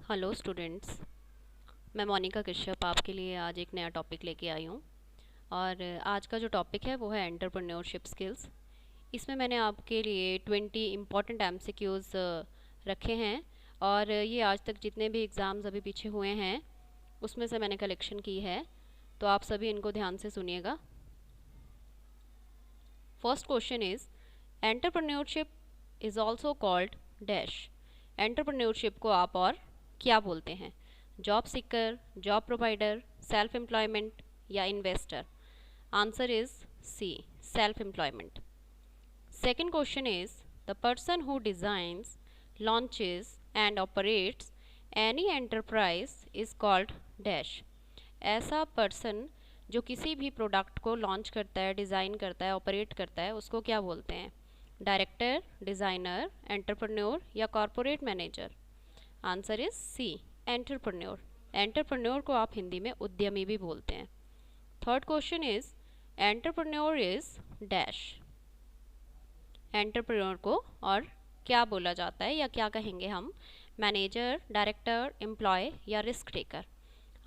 Hello students. मैं मोनिका कश्यप आपके लिए आज एक नया टॉपिक लेके आई हूँ। और आज का जो टॉपिक है वो है एंटरप्रेन्योरशिप स्किल्स। इसमें मैंने आपके लिए 20 इम्पॉर्टेंट एमसीक्यूज़ रखे हैं। और ये आज तक जितने भी एग्ज़ाम्स अभी पीछे हुए हैं उसमें से मैंने कलेक्शन की है, तो आप सभी इनको ध्यान से सुनिएगा। First question is entrepreneurship is also called dash. Entrepreneurship को आप और क्या बोलते हैं? Job seeker, job provider, self employment या investor? Answer is C, self employment. Second question is the person who designs, launches and operates any enterprise is called dash. ऐसा person जो किसी भी प्रोडक्ट को लॉन्च करता है, डिज़ाइन करता है, ऑपरेट करता है, उसको क्या बोलते हैं? डायरेक्टर, डिज़ाइनर, एंटरप्रेन्योर या corporate manager? Answer is C, entrepreneur. Entrepreneur को आप हिंदी में उद्यमी भी बोलते हैं। Third question is entrepreneur is dash. Entrepreneur को और क्या बोला जाता है या क्या कहेंगे हम? मैनेजर, डायरेक्टर, एम्प्लॉय या risk taker?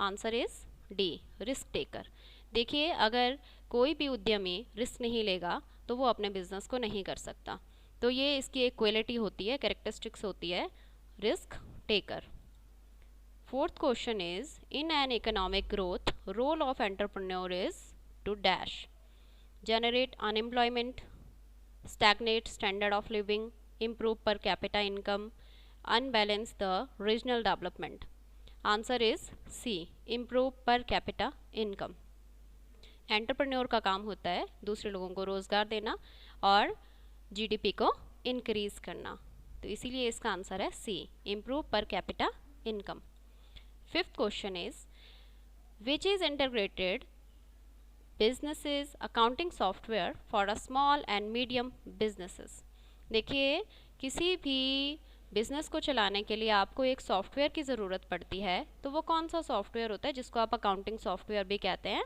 Answer is D, risk taker. देखिए, अगर कोई भी उद्यमी रिस्क नहीं लेगा तो वो अपने बिजनेस को नहीं कर सकता। तो ये इसकी एक क्वालिटी होती है, कैरेक्टरिस्टिक्स होती है, risk taker. Fourth question is in an economic growth, role of entrepreneur is to dash: generate unemployment, stagnate standard of living, improve per capita income, unbalance the regional development? Answer is C, improve per capita income. Entrepreneur का काम होता है दूसरे लोगों को रोज़गार देना और जीडीपी को इंक्रीज करना, तो इसीलिए इसका आंसर है C, improve per capita income. Fifth question is which is integrated businesses accounting software for a small and medium businesses? देखिए, किसी भी बिजनेस को चलाने के लिए आपको एक सॉफ्टवेयर की ज़रूरत पड़ती है, तो वो कौन सा सॉफ्टवेयर होता है जिसको आप अकाउंटिंग सॉफ्टवेयर भी कहते हैं?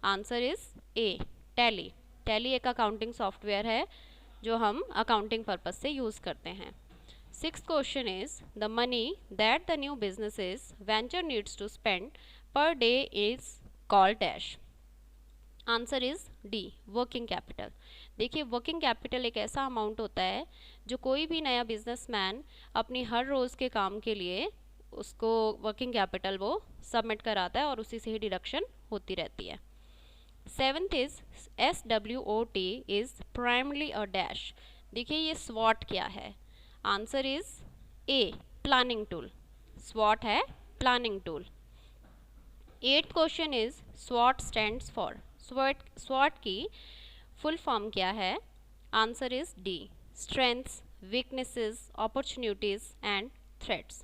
Answer is A, tally. Tally एक अकाउंटिंग सॉफ्टवेयर है जो हम अकाउंटिंग पर्पस से यूज़ करते हैं। Sixth question is the money that the new businesses venture needs to spend per day is called dash. Answer is D, working capital. देखिए, working capital एक ऐसा अमाउंट होता है जो कोई भी नया बिजनेसमैन अपनी हर रोज़ के काम के लिए उसको वर्किंग कैपिटल वो सबमिट कराता है और उसी से ही डिडक्शन होती रहती है। Seventh is SWOT is primarily a dash. देखिए, ये स्वॉट क्या है? Answer is A, planning tool. स्वॉट है planning tool. Eighth question is स्वॉट स्टैंड्स फॉर। स्वॉट की फुल फॉर्म क्या है? Answer is D, strengths, weaknesses, opportunities and threats.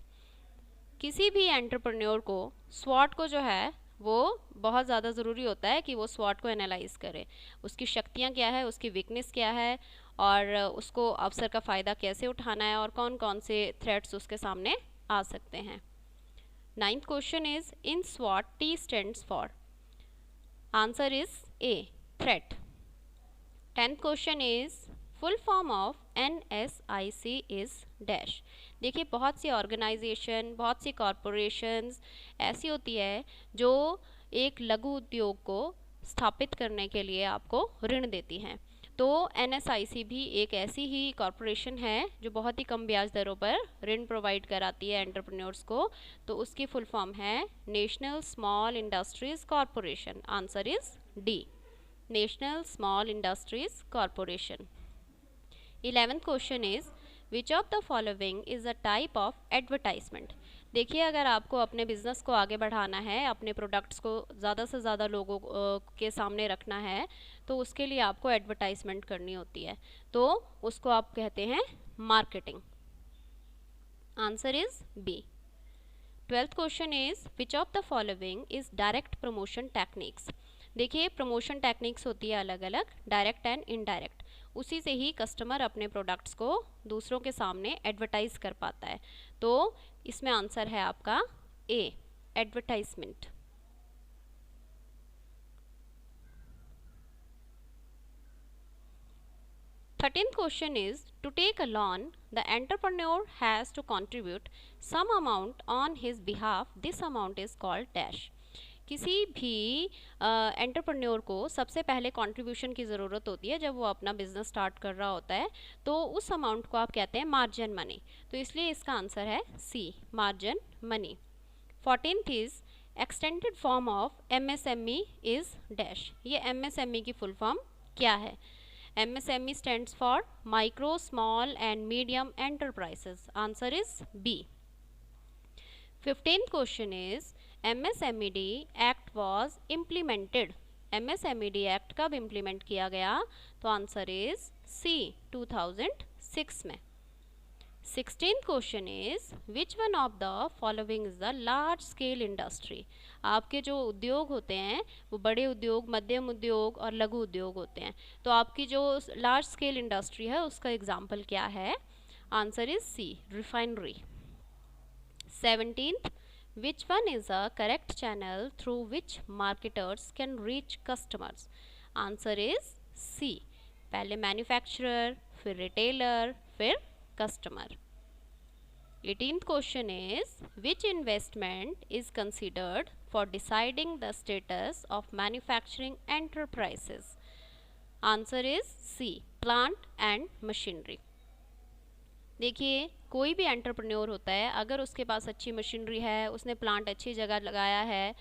किसी भी एंटरप्रेन्योर को स्वॉट को जो है वो बहुत ज़्यादा ज़रूरी होता है कि वो स्वॉट को एनालाइज करे, उसकी शक्तियाँ क्या है, उसकी वीकनेस क्या है, और उसको अवसर का फ़ायदा कैसे उठाना है और कौन कौन से थ्रेट्स उसके सामने आ सकते हैं। नाइन्थ क्वेश्चन इज इन स्वॉट T stands for? Answer is A, threat. Tenth question is full form of NSIC is dash. देखिए, बहुत सी ऑर्गेनाइजेशन, बहुत सी कॉरपोरेशंस ऐसी होती है जो एक लघु उद्योग को स्थापित करने के लिए आपको ऋण देती हैं। तो NSIC भी एक ऐसी ही कॉरपोरेशन है जो बहुत ही कम ब्याज दरों पर ऋण प्रोवाइड कराती है एंटरप्रेन्योर्स को। तो उसकी फुल फॉर्म है national small industries corporation. Answer is D, national small industries corporation. 11th question is which of the following is a type of advertisement? देखिए, अगर आपको अपने बिजनेस को आगे बढ़ाना है, अपने प्रोडक्ट्स को ज़्यादा से ज़्यादा लोगों के सामने रखना है, तो उसके लिए आपको एडवर्टाइजमेंट करनी होती है, तो उसको आप कहते हैं marketing. Answer is B. 12th question is which of the following is direct promotion techniques? देखिए, प्रमोशन टेक्निक्स होती है अलग अलग, डायरेक्ट एंड इनडायरेक्ट। उसी से ही कस्टमर अपने प्रोडक्ट्स को दूसरों के सामने एडवर्टाइज कर पाता है। तो इसमें आंसर है आपका ए, advertisement. 13th question is, to take a loan, the entrepreneur has to contribute some amount on his behalf. This amount is called dash. किसी भी एंटरप्रेन्योर को सबसे पहले कंट्रीब्यूशन की ज़रूरत होती है जब वो अपना बिजनेस स्टार्ट कर रहा होता है, तो उस अमाउंट को आप कहते हैं मार्जिन मनी। तो इसलिए इसका आंसर है C, margin money. 14th is, extended form of MSME is dash. ये MSME की फुल फॉर्म क्या है? MSME stands for micro, small and medium enterprises. Answer is B. 15th question is, MSMED Act was implemented. MSMED Act कब implement किया गया? तो answer is C, 2006 में। 16th question is, which one of the following is the large scale industry? आपके जो उद्योग होते हैं वो बड़े उद्योग, मध्यम उद्योग और लघु उद्योग होते हैं। तो आपकी जो लार्ज स्केल इंडस्ट्री है उसका एग्जाम्पल क्या है? Answer is C, refinery. 17th, which one is a correct channel through which marketers can reach customers? Answer is C, पहले मैन्युफैक्चरर, फिर रिटेलर, फिर customer. 18th question is, which investment is considered for deciding the status of manufacturing enterprises? Answer is C, plant and machinery. देखिए, कोई भी entrepreneur होता है, अगर उसके पास अच्छी मशीनरी है, उसने प्लांट अच्छी जगह लगाया है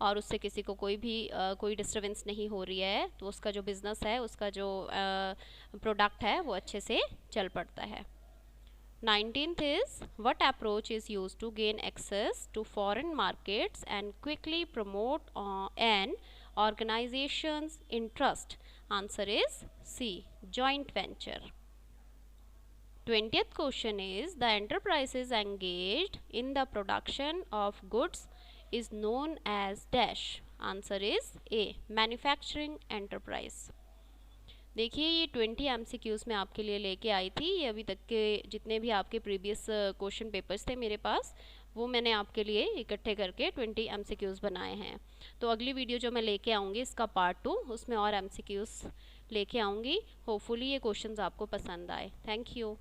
और उससे किसी को कोई डिस्टर्बेंस नहीं हो रही है, तो उसका जो बिज़नेस है, उसका जो प्रोडक्ट है वो अच्छे से चल पड़ता है। 19th is, what approach is used to gain access to foreign markets and quickly promote an organization's interest? Answer is C, joint venture. 20th question is, the enterprises engaged in the production of goods is known as dash. Answer is A, manufacturing enterprise. देखिए, ये 20 MCQs में आपके लिए लेके आई थी। ये अभी तक के जितने भी आपके प्रीवियस क्वेश्चन पेपर्स थे मेरे पास, वो मैंने आपके लिए इकट्ठे करके 20 MCQs बनाए हैं। तो अगली वीडियो जो मैं लेके आऊँगी इसका पार्ट 2, उसमें और MCQs लेके आऊँगी। होपफुली ये क्वेश्चंस आपको पसंद आए। Thank you.